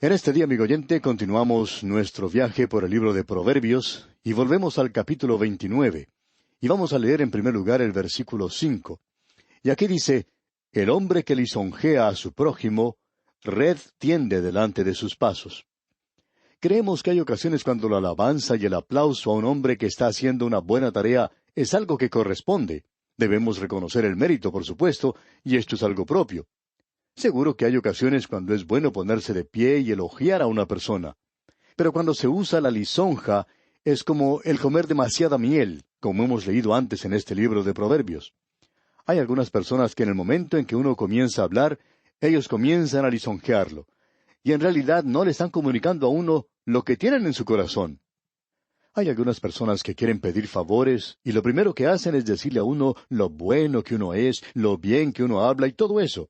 En este día, amigo oyente, continuamos nuestro viaje por el libro de Proverbios y volvemos al capítulo 29. Y vamos a leer en primer lugar el versículo 5. Y aquí dice, el hombre que lisonjea a su prójimo, red tiende delante de sus pasos. Creemos que hay ocasiones cuando la alabanza y el aplauso a un hombre que está haciendo una buena tarea es algo que corresponde. Debemos reconocer el mérito, por supuesto, y esto es algo propio. Seguro que hay ocasiones cuando es bueno ponerse de pie y elogiar a una persona. Pero cuando se usa la lisonja, es como el comer demasiada miel, como hemos leído antes en este libro de Proverbios. Hay algunas personas que en el momento en que uno comienza a hablar, ellos comienzan a lisonjearlo. Y en realidad no le están comunicando a uno lo que tienen en su corazón. Hay algunas personas que quieren pedir favores, y lo primero que hacen es decirle a uno lo bueno que uno es, lo bien que uno habla y todo eso.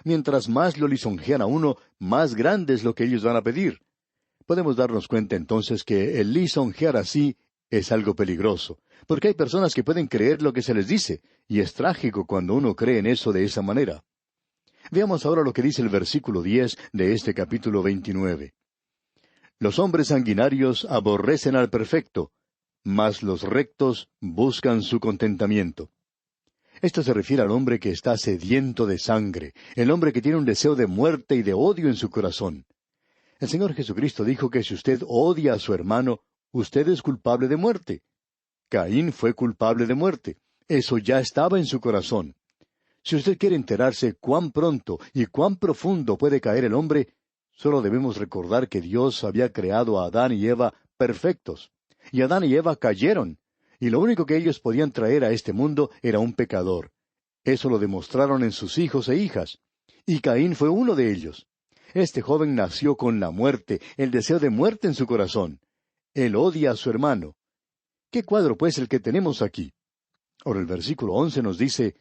Mientras más lo lisonjean a uno, más grande es lo que ellos van a pedir. Podemos darnos cuenta entonces que el lisonjear así es algo peligroso, porque hay personas que pueden creer lo que se les dice, y es trágico cuando uno cree en eso de esa manera. Veamos ahora lo que dice el versículo 10 de este capítulo 29. Los hombres sanguinarios aborrecen al perfecto, mas los rectos buscan su contentamiento. Esto se refiere al hombre que está sediento de sangre, el hombre que tiene un deseo de muerte y de odio en su corazón. El Señor Jesucristo dijo que si usted odia a su hermano, usted es culpable de muerte. Caín fue culpable de muerte. Eso ya estaba en su corazón. Si usted quiere enterarse cuán pronto y cuán profundo puede caer el hombre, solo debemos recordar que Dios había creado a Adán y Eva perfectos. Y Adán y Eva cayeron. Y lo único que ellos podían traer a este mundo era un pecador. Eso lo demostraron en sus hijos e hijas. Y Caín fue uno de ellos. Este joven nació con la muerte, el deseo de muerte en su corazón. Él odia a su hermano. ¿Qué cuadro, pues, el que tenemos aquí? Ahora el versículo 11 nos dice,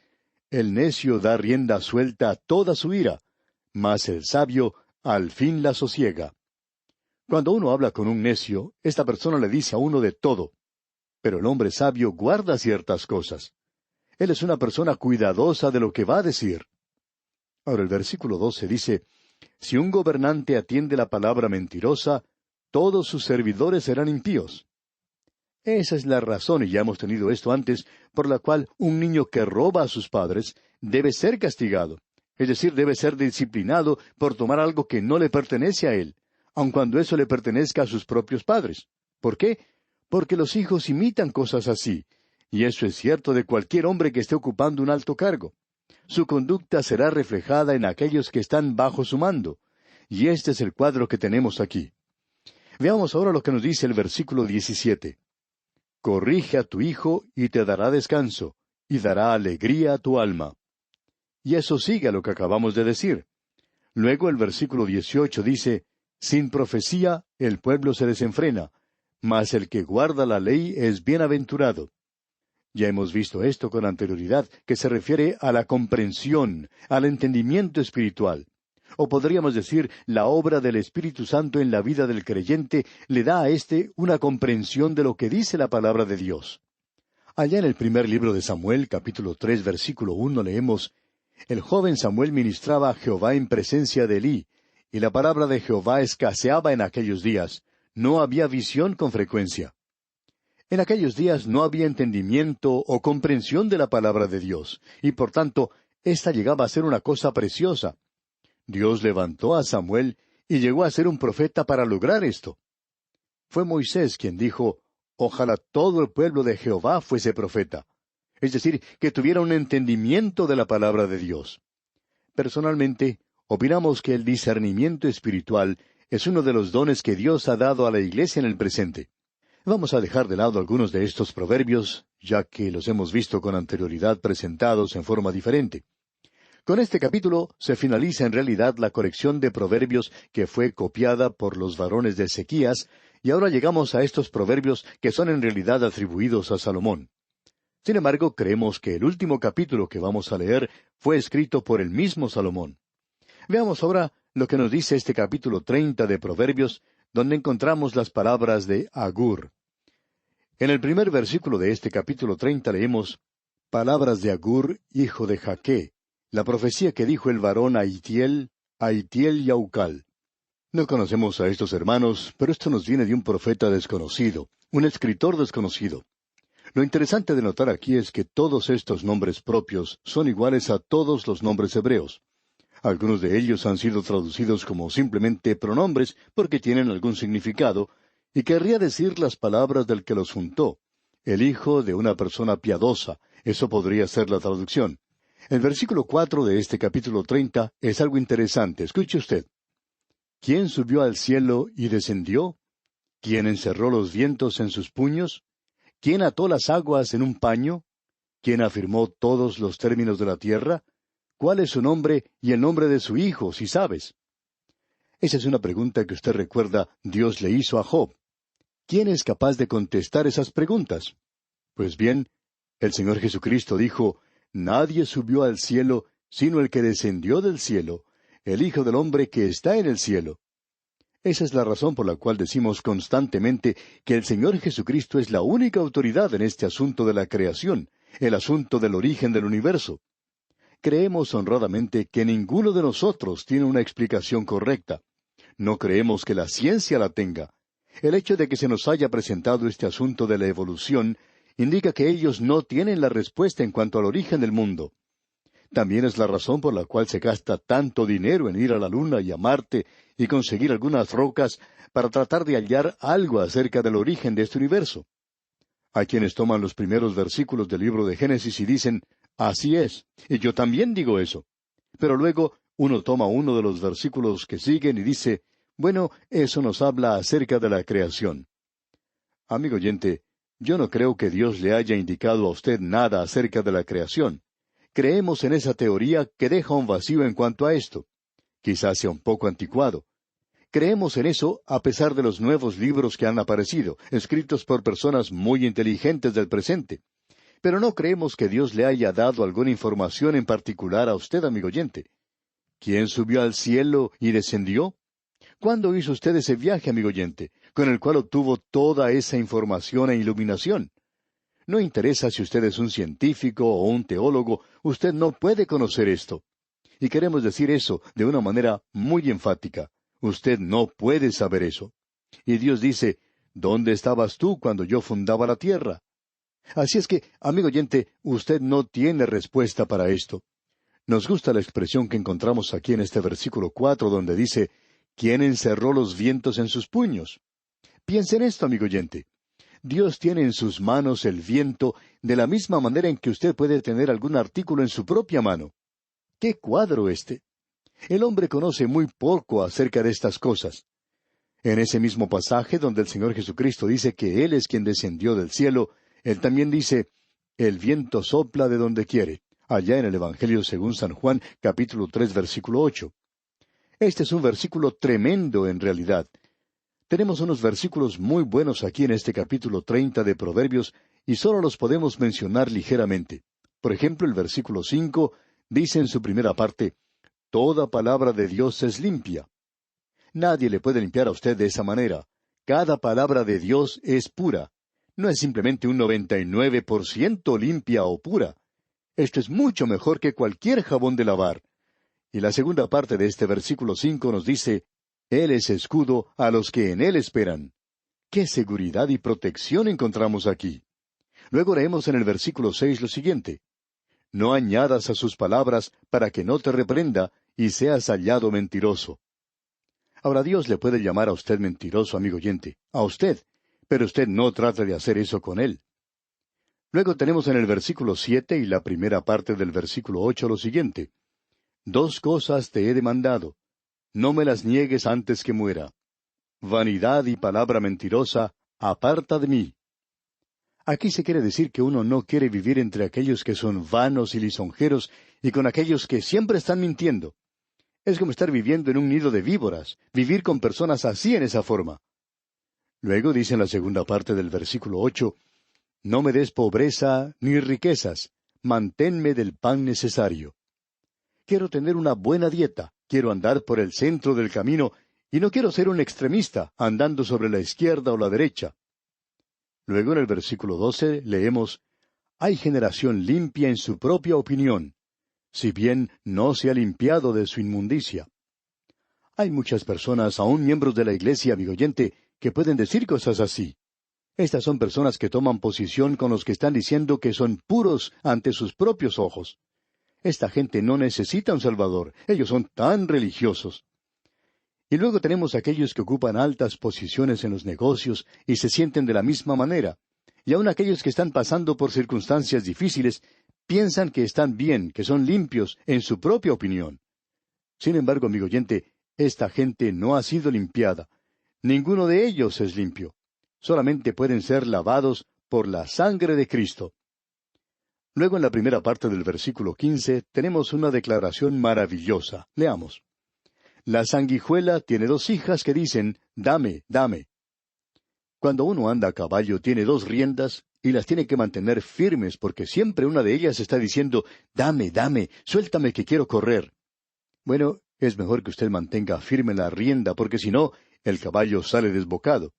el necio da rienda suelta a toda su ira, mas el sabio al fin la sosiega. Cuando uno habla con un necio, esta persona le dice a uno de todo. Pero el hombre sabio guarda ciertas cosas. Él es una persona cuidadosa de lo que va a decir. Ahora el versículo 12 dice, si un gobernante atiende la palabra mentirosa, todos sus servidores serán impíos. Esa es la razón, y ya hemos tenido esto antes, por la cual un niño que roba a sus padres debe ser castigado. Es decir, debe ser disciplinado por tomar algo que no le pertenece a él, aun cuando eso le pertenezca a sus propios padres. ¿Por qué? Porque los hijos imitan cosas así, y eso es cierto de cualquier hombre que esté ocupando un alto cargo. Su conducta será reflejada en aquellos que están bajo su mando, y este es el cuadro que tenemos aquí. Veamos ahora lo que nos dice el versículo 17. Corrige a tu hijo y te dará descanso, y dará alegría a tu alma. Y eso sigue a lo que acabamos de decir. Luego el versículo 18 dice, sin profecía el pueblo se desenfrena, mas el que guarda la ley es bienaventurado. Ya hemos visto esto con anterioridad, que se refiere a la comprensión, al entendimiento espiritual. O podríamos decir, la obra del Espíritu Santo en la vida del creyente le da a éste una comprensión de lo que dice la palabra de Dios. Allá en el primer libro de Samuel, capítulo 3, versículo 1, leemos, el joven Samuel ministraba a Jehová en presencia de Elí, y la palabra de Jehová escaseaba en aquellos días. No había visión con frecuencia. En aquellos días no había entendimiento o comprensión de la palabra de Dios, y por tanto, ésta llegaba a ser una cosa preciosa. Dios levantó a Samuel y llegó a ser un profeta para lograr esto. Fue Moisés quien dijo, ojalá todo el pueblo de Jehová fuese profeta. Es decir, que tuviera un entendimiento de la palabra de Dios. Personalmente, opinamos que el discernimiento espiritual es uno de los dones que Dios ha dado a la Iglesia en el presente. Vamos a dejar de lado algunos de estos proverbios, ya que los hemos visto con anterioridad presentados en forma diferente. Con este capítulo se finaliza en realidad la colección de proverbios que fue copiada por los varones de Ezequías, y ahora llegamos a estos proverbios que son en realidad atribuidos a Salomón. Sin embargo, creemos que el último capítulo que vamos a leer fue escrito por el mismo Salomón. Veamos ahora lo que nos dice este capítulo 30 de Proverbios, donde encontramos las palabras de Agur. En el primer versículo de este capítulo 30 leemos, palabras de Agur, hijo de Jaque, la profecía que dijo el varón a Itiel y a Ucal. No conocemos a estos hermanos, pero esto nos viene de un profeta desconocido, un escritor desconocido. Lo interesante de notar aquí es que todos estos nombres propios son iguales a todos los nombres hebreos. Algunos de ellos han sido traducidos como simplemente pronombres porque tienen algún significado, y querría decir las palabras del que los juntó, el hijo de una persona piadosa. Eso podría ser la traducción. El versículo 4 de este capítulo 30 es algo interesante. Escuche usted. ¿Quién subió al cielo y descendió? ¿Quién encerró los vientos en sus puños? ¿Quién ató las aguas en un paño? ¿Quién afirmó todos los términos de la tierra? ¿Cuál es su nombre y el nombre de su hijo, si sabes? Esa es una pregunta que usted recuerda Dios le hizo a Job. ¿Quién es capaz de contestar esas preguntas? Pues bien, el Señor Jesucristo dijo, Nadie subió al cielo sino el que descendió del cielo, el Hijo del Hombre que está en el cielo. Esa es la razón por la cual decimos constantemente que el Señor Jesucristo es la única autoridad en este asunto de la creación, el asunto del origen del universo. Creemos honradamente que ninguno de nosotros tiene una explicación correcta. No creemos que la ciencia la tenga. El hecho de que se nos haya presentado este asunto de la evolución indica que ellos no tienen la respuesta en cuanto al origen del mundo. También es la razón por la cual se gasta tanto dinero en ir a la Luna y a Marte y conseguir algunas rocas para tratar de hallar algo acerca del origen de este universo. Hay quienes toman los primeros versículos del libro de Génesis y dicen, así es, y yo también digo eso. Pero luego uno toma uno de los versículos que siguen y dice, bueno, eso nos habla acerca de la creación. Amigo oyente, yo no creo que Dios le haya indicado a usted nada acerca de la creación. Creemos en esa teoría que deja un vacío en cuanto a esto. Quizás sea un poco anticuado. Creemos en eso a pesar de los nuevos libros que han aparecido, escritos por personas muy inteligentes del presente. Pero no creemos que Dios le haya dado alguna información en particular a usted, amigo oyente. ¿Quién subió al cielo y descendió? ¿Cuándo hizo usted ese viaje, amigo oyente, con el cual obtuvo toda esa información e iluminación? No interesa si usted es un científico o un teólogo, usted no puede conocer esto. Y queremos decir eso de una manera muy enfática. Usted no puede saber eso. Y Dios dice, ¿dónde estabas tú cuando yo fundaba la tierra? Así es que, amigo oyente, usted no tiene respuesta para esto. Nos gusta la expresión que encontramos aquí en este versículo 4, donde dice, ¿quién encerró los vientos en sus puños? Piense en esto, amigo oyente. Dios tiene en sus manos el viento de la misma manera en que usted puede tener algún artículo en su propia mano. ¡Qué cuadro este! El hombre conoce muy poco acerca de estas cosas. En ese mismo pasaje donde el Señor Jesucristo dice que Él es quien descendió del cielo, Él también dice, el viento sopla de donde quiere, allá en el Evangelio según San Juan, capítulo 3, versículo 8. Este es un versículo tremendo en realidad. Tenemos unos versículos muy buenos aquí en este capítulo 30 de Proverbios, y solo los podemos mencionar ligeramente. Por ejemplo, el versículo 5 dice en su primera parte, Toda palabra de Dios es limpia. Nadie le puede limpiar a usted de esa manera. Cada palabra de Dios es pura. No es simplemente un 99% limpia o pura. Esto es mucho mejor que cualquier jabón de lavar. Y la segunda parte de este versículo 5 nos dice, Él es escudo a los que en Él esperan. ¡Qué seguridad y protección encontramos aquí! Luego leemos en el versículo 6 lo siguiente, No añadas a sus palabras para que no te reprenda y seas hallado mentiroso. Ahora Dios le puede llamar a usted mentiroso, amigo oyente, a usted, pero usted no trate de hacer eso con Él. Luego tenemos en el versículo 7 y la primera parte del versículo 8 lo siguiente, Dos cosas te he demandado, no me las niegues antes que muera. Vanidad y palabra mentirosa, aparta de mí. Aquí se quiere decir que uno no quiere vivir entre aquellos que son vanos y lisonjeros y con aquellos que siempre están mintiendo. Es como estar viviendo en un nido de víboras, vivir con personas así en esa forma. Luego dice en la segunda parte del versículo 8, No me des pobreza ni riquezas, manténme del pan necesario. Quiero tener una buena dieta, quiero andar por el centro del camino, y no quiero ser un extremista, andando sobre la izquierda o la derecha. Luego en el versículo 12 leemos, Hay generación limpia en su propia opinión, si bien no se ha limpiado de su inmundicia. Hay muchas personas, aún miembros de la iglesia, amigo oyente, que pueden decir cosas así. Estas son personas que toman posición con los que están diciendo que son puros ante sus propios ojos. Esta gente no necesita un Salvador. Ellos son tan religiosos. Y luego tenemos aquellos que ocupan altas posiciones en los negocios y se sienten de la misma manera. Y aun aquellos que están pasando por circunstancias difíciles piensan que están bien, que son limpios en su propia opinión. Sin embargo, amigo oyente, esta gente no ha sido limpiada. Ninguno de ellos es limpio. Solamente pueden ser lavados por la sangre de Cristo. Luego en la primera parte del versículo 15 tenemos una declaración maravillosa. Leamos. La sanguijuela tiene 2 hijas que dicen, dame, dame. Cuando uno anda a caballo tiene 2 riendas y las tiene que mantener firmes porque siempre una de ellas está diciendo, dame, dame, suéltame que quiero correr. Bueno, es mejor que usted mantenga firme la rienda porque si no, el caballo sale desbocado.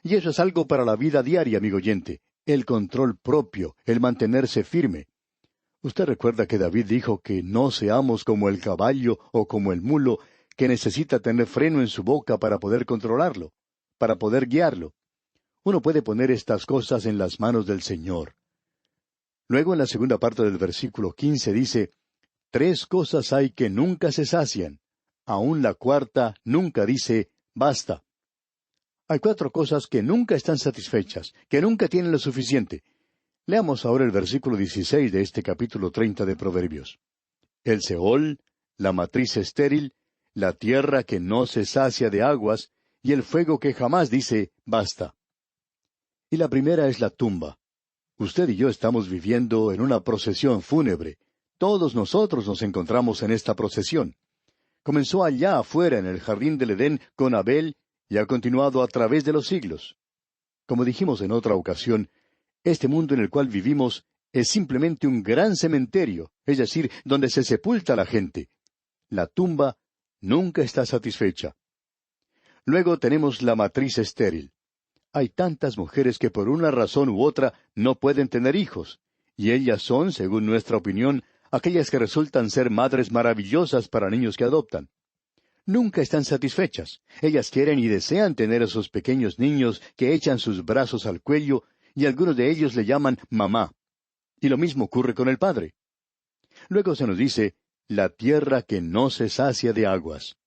Y eso es algo para la vida diaria, amigo oyente, el control propio, el mantenerse firme. Usted recuerda que David dijo que no seamos como el caballo o como el mulo, que necesita tener freno en su boca para poder controlarlo, para poder guiarlo. Uno puede poner estas cosas en las manos del Señor. Luego en la segunda parte del versículo 15 dice, 3 cosas hay que nunca se sacian. Aún la cuarta nunca dice, basta. Hay 4 cosas que nunca están satisfechas, que nunca tienen lo suficiente. Leamos ahora el versículo 16 de este capítulo 30 de Proverbios. El Seol, la matriz estéril, la tierra que no se sacia de aguas, y el fuego que jamás dice, basta. Y la primera es la tumba. Usted y yo estamos viviendo en una procesión fúnebre. Todos nosotros nos encontramos en esta procesión. Comenzó allá afuera en el jardín del Edén con Abel y ha continuado a través de los siglos. Como dijimos en otra ocasión, este mundo en el cual vivimos es simplemente un gran cementerio, es decir, donde se sepulta la gente. La tumba nunca está satisfecha. Luego tenemos la matriz estéril. Hay tantas mujeres que por una razón u otra no pueden tener hijos, y ellas son, según nuestra opinión, aquellas que resultan ser madres maravillosas para niños que adoptan. Nunca están satisfechas. Ellas quieren y desean tener esos pequeños niños que echan sus brazos al cuello, y algunos de ellos le llaman mamá. Y lo mismo ocurre con el padre. Luego se nos dice, la tierra que no se sacia de aguas.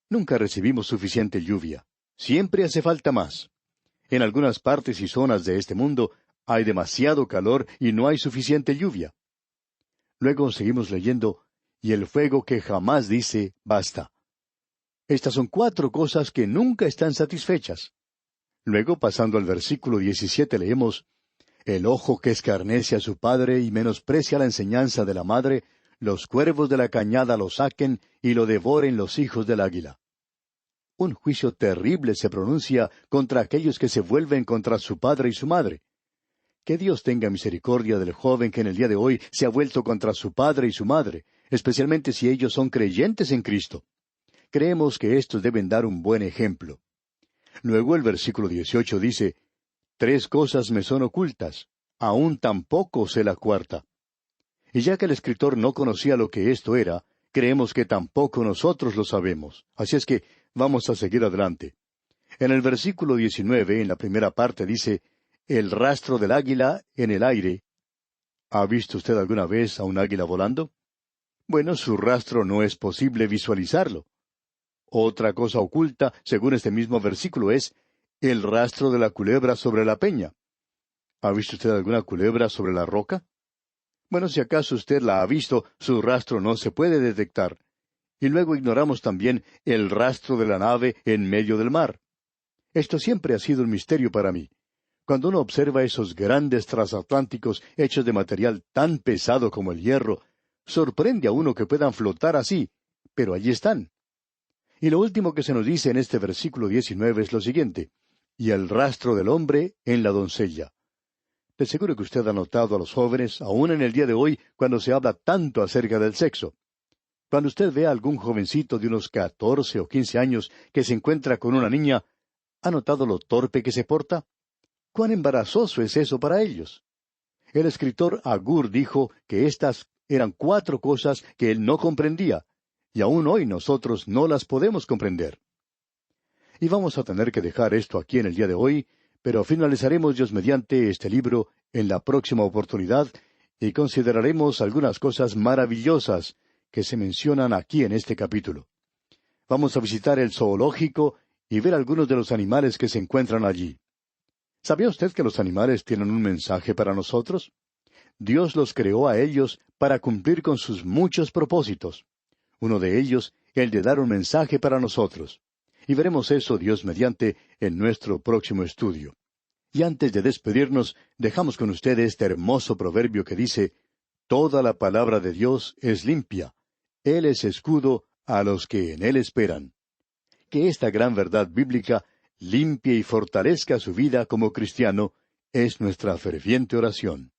Nunca recibimos suficiente lluvia. Siempre hace falta más. En algunas partes y zonas de este mundo hay demasiado calor y no hay suficiente lluvia. Luego seguimos leyendo, y el fuego que jamás dice, basta. Estas son 4 cosas que nunca están satisfechas. Luego, pasando al versículo 17, leemos, el ojo que escarnece a su padre y menosprecia la enseñanza de la madre, los cuervos de la cañada lo saquen y lo devoren los hijos del águila. Un juicio terrible se pronuncia contra aquellos que se vuelven contra su padre y su madre. Que Dios tenga misericordia del joven que en el día de hoy se ha vuelto contra su padre y su madre, especialmente si ellos son creyentes en Cristo. Creemos que estos deben dar un buen ejemplo. Luego el versículo 18 dice, 3 cosas me son ocultas, aún tampoco sé la cuarta. Y ya que el escritor no conocía lo que esto era, creemos que tampoco nosotros lo sabemos. Así es que vamos a seguir adelante. En el versículo 19, en la primera parte, dice, el rastro del águila en el aire. ¿Ha visto usted alguna vez a un águila volando? Bueno, su rastro no es posible visualizarlo. Otra cosa oculta, según este mismo versículo, es el rastro de la culebra sobre la peña. ¿Ha visto usted alguna culebra sobre la roca? Bueno, si acaso usted la ha visto, su rastro no se puede detectar. Y luego ignoramos también el rastro de la nave en medio del mar. Esto siempre ha sido un misterio para mí. Cuando uno observa esos grandes transatlánticos hechos de material tan pesado como el hierro, sorprende a uno que puedan flotar así, pero allí están. Y lo último que se nos dice en este versículo 19 es lo siguiente, y el rastro del hombre en la doncella. De seguro que usted ha notado a los jóvenes, aún en el día de hoy, cuando se habla tanto acerca del sexo. Cuando usted ve a algún jovencito de unos 14 o 15 años que se encuentra con una niña, ¿ha notado lo torpe que se porta? ¿Cuán embarazoso es eso para ellos? El escritor Agur dijo que estas eran 4 cosas que él no comprendía, y aún hoy nosotros no las podemos comprender. Y vamos a tener que dejar esto aquí en el día de hoy, pero finalizaremos Dios mediante este libro en la próxima oportunidad y consideraremos algunas cosas maravillosas que se mencionan aquí en este capítulo. Vamos a visitar el zoológico y ver algunos de los animales que se encuentran allí. ¿Sabía usted que los animales tienen un mensaje para nosotros? Dios los creó a ellos para cumplir con sus muchos propósitos. Uno de ellos, el de dar un mensaje para nosotros. Y veremos eso, Dios mediante, en nuestro próximo estudio. Y antes de despedirnos, dejamos con usted este hermoso proverbio que dice, «Toda la palabra de Dios es limpia. Él es escudo a los que en Él esperan». Que esta gran verdad bíblica limpie y fortalezca su vida como cristiano es nuestra ferviente oración.